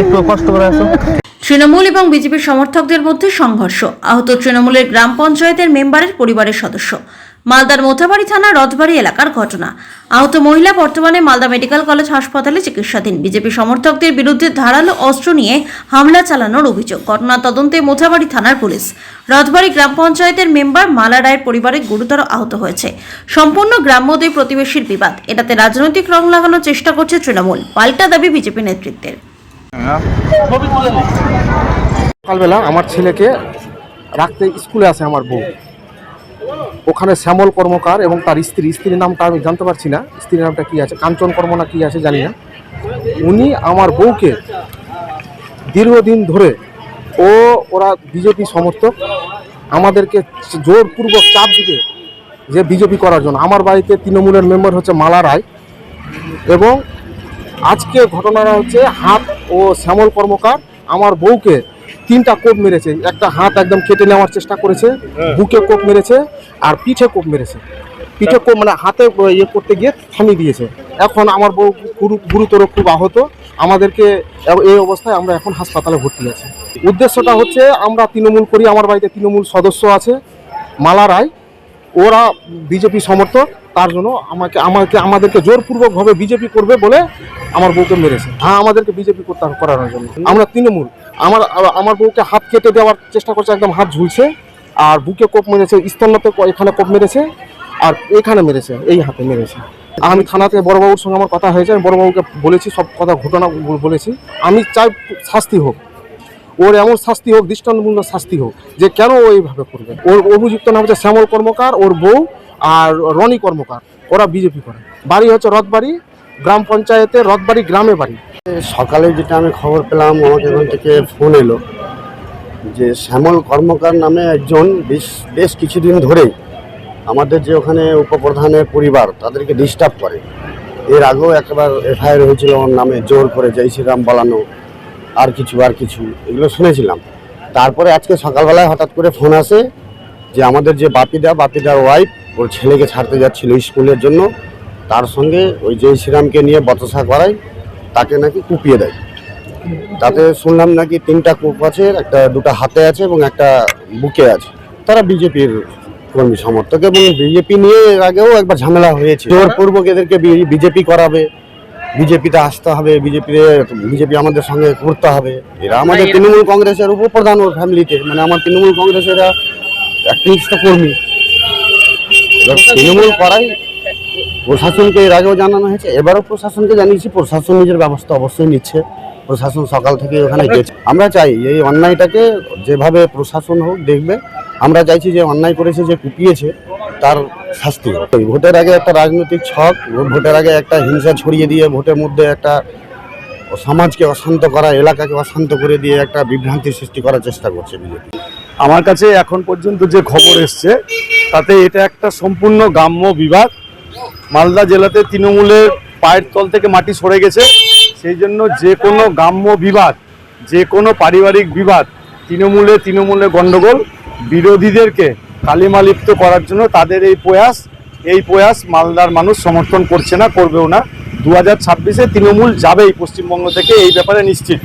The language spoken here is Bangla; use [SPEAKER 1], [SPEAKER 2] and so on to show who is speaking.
[SPEAKER 1] একটু কষ্ট করে আসো।
[SPEAKER 2] তৃণমূল এবং বিজেপির সমর্থকদের মধ্যে সংঘর্ষ, আহত তৃণমূলের গ্রাম পঞ্চায়েতের মেম্বারের পরিবারের সদস্য। মালদার মোথাবাড়ি থানা রথবাড়ি এলাকার ঘটনা। আহত মহিলা বর্তমানে মালদা মেডিকেল কলেজ হাসপাতালে চিকিৎসাধীন। বিজেপি সমর্থকদের বিরুদ্ধে ধারালো অস্ত্র নিয়ে হামলা চালানোর অভিযোগ। ঘটনা তদন্তে মোথাবাড়ি থানার পুলিশ। রথবাড়ি গ্রাম পঞ্চায়েতের মেম্বার মালা রায়ের পরিবারে গুরুতর আহত হয়েছে। সম্পূর্ণ গ্রাম্য দুই প্রতিবেশীর বিবাদ, এটাতে রাজনৈতিক রং লাগানোর চেষ্টা করছে তৃণমূল, পাল্টা দাবি বিজেপি নেতৃত্বের।
[SPEAKER 1] সকালবেলা আমার ছেলেকে রাখতে স্কুলে আসে আমার বউ। ওখানে শ্যামল কর্মকার এবং তার স্ত্রীর নামটা আমি জানতে পারছি না, স্ত্রীর নামটা কি আছে, কাঞ্চন কর্ম না কি আছে জানি না। উনি আমার বউকে দীর্ঘদিন ধরে ওরা বিজেপি সমর্থক, আমাদেরকে জোরপূর্বক চাপ দিবে যে বিজেপি করার জন্য। আমার বাড়িতে তৃণমূলের মেম্বার হচ্ছে মালা রায়, এবং আজকে ঘটনাটা হচ্ছে হাত ও শ্যামল কর্মকার আমার বউকে 3টা কোপ মেরেছে। একটা হাত একদম কেটে নেওয়ার চেষ্টা করেছে, বুকে কোপ মেরেছে আর পিঠে কোপ মেরেছে। পিঠে কোপ মানে হাতে ইয়ে করতে গিয়ে থামিয়ে দিয়েছে। এখন আমার বউ গুরুতর খুব আহত। আমাদেরকে এই অবস্থায় আমরা এখন হাসপাতালে ভর্তি আছি। উদ্দেশ্যটা হচ্ছে আমরা তৃণমূল করি, আমার বাড়িতে তৃণমূল সদস্য আছে মালা রায়, ওরা বিজেপি সমর্থক, তার জন্য আমাদেরকে জোরপূর্বকভাবে বিজেপি করবে বলে আমার বউকে মেরেছে। হ্যাঁ, আমাদেরকে বিজেপি করানোর জন্য। আমরা তৃণমূল। আমার বউকে হাত কেটে দেওয়ার চেষ্টা করছে, একদম হাত ঝুলছে, আর বুকে কোপ মেরেছে, স্তন্যতে এখানে কোপ মেরেছে, আর এখানে মেরেছে, এই হাতে মেরেছে। আমি থানাতে বড়বাবুর সঙ্গে আমার কথা হয়েছে, আমি বড়বাবুকে বলেছি, সব কথা ঘটনা বলেছি। আমি চাই শাস্তি হোক, ওর এমন শাস্তি হোক, দৃষ্টান্তমূলক শাস্তি হোক, যে কেন ও এইভাবে করবে। ওর অভিযুক্ত নাম হচ্ছে শ্যামল কর্মকার, ওর বউ আর রনি কর্মকার, ওরা বিজেপি করে। বাড়ি হচ্ছে রথবাড়ি গ্রাম পঞ্চায়েতে, রথবাড়ি গ্রামে বাড়ি।
[SPEAKER 3] সকালে যেটা আমি খবর পেলাম, আমাকে এখান থেকে ফোন এলো যে শ্যামল কর্মকার নামে একজন বেশ কিছুদিন ধরেই আমাদের যে ওখানে উপপ্রধানের পরিবার তাদেরকে ডিস্টার্ব করে। এর আগেও একবার এফআইআর হয়েছিল ওর নামে, জোর করে জয় শ্রীরাম বলানো, আর কিছু এগুলো শুনেছিলাম। তারপরে আজকে সকালবেলায় হঠাৎ করে ফোন আসে যে আমাদের যে বাপিদার ওয়াইফ ওর ছেলেকে ছাড়তে যাচ্ছিল স্কুলের জন্য, তার সঙ্গে ওই জয় শ্রীরামকে নিয়ে বচসা করায়, তাকে নাকি কুপিয়ে দেয়। তাতে শুনলাম নাকি 3টা কূপ আছে, দুটো হাতে আছে এবং একটা বুকে আছে। তারা বিজেপির কর্মী সমর্থক, এবং বিজেপি নিয়ে এর আগেও একবার ঝামেলা হয়েছে। জোরপূর্বক এদেরকে বিজেপি করাবে, বিজেপিতে আসতে হবে, বিজেপি আমাদের সঙ্গে করতে হবে। এরা আমাদের তৃণমূল কংগ্রেসের উপপ্রধান, ওর ফ্যামিলিতে, মানে আমার তৃণমূল কংগ্রেসের একনিষ্ঠ কর্মী। তৃণমূল করাই প্রশাসনকে এর আগেও জানানো হয়েছে, এবারও প্রশাসনকে জানিয়েছি। প্রশাসন নিজের ব্যবস্থা অবশ্যই নিচ্ছে। প্রশাসন সকাল থেকে ওখানে গেছে। আমরা চাই এই অন্যায়টাকে যেভাবে প্রশাসন হোক দেখবে। আমরা চাইছি যে অন্যায় করেছে, যে কুপিয়েছে, তার শাস্তি হোক। ভোটের আগে একটা রাজনৈতিক ছক, ভোটের আগে একটা হিংসা ছড়িয়ে দিয়ে ভোটের মধ্যে একটা সমাজকে অশান্ত করা, এলাকাকে অশান্ত করে দিয়ে একটা বিভ্রান্তি সৃষ্টি করার চেষ্টা করছে বিজেপি।
[SPEAKER 4] আমার কাছে এখন পর্যন্ত যে খবর এসছে তাতে এটা একটা সম্পূর্ণ গ্রাম্য বিবাদ। মালদা জেলাতে তৃণমূলের পায়ের তল থেকে মাটি সরে গেছে। সেই জন্য যে কোনো গ্রাম্য বিবাদ, যে কোনো পারিবারিক বিবাদ, তৃণমূলে গণ্ডগোল, বিরোধীদেরকে কালিমালিপ্ত করার জন্য তাদের এই প্রয়াস মালদার মানুষ সমর্থন করছে না, করবেও না। 2026-এ তৃণমূল যাবেই পশ্চিমবঙ্গ থেকে, এই ব্যাপারে নিশ্চিত।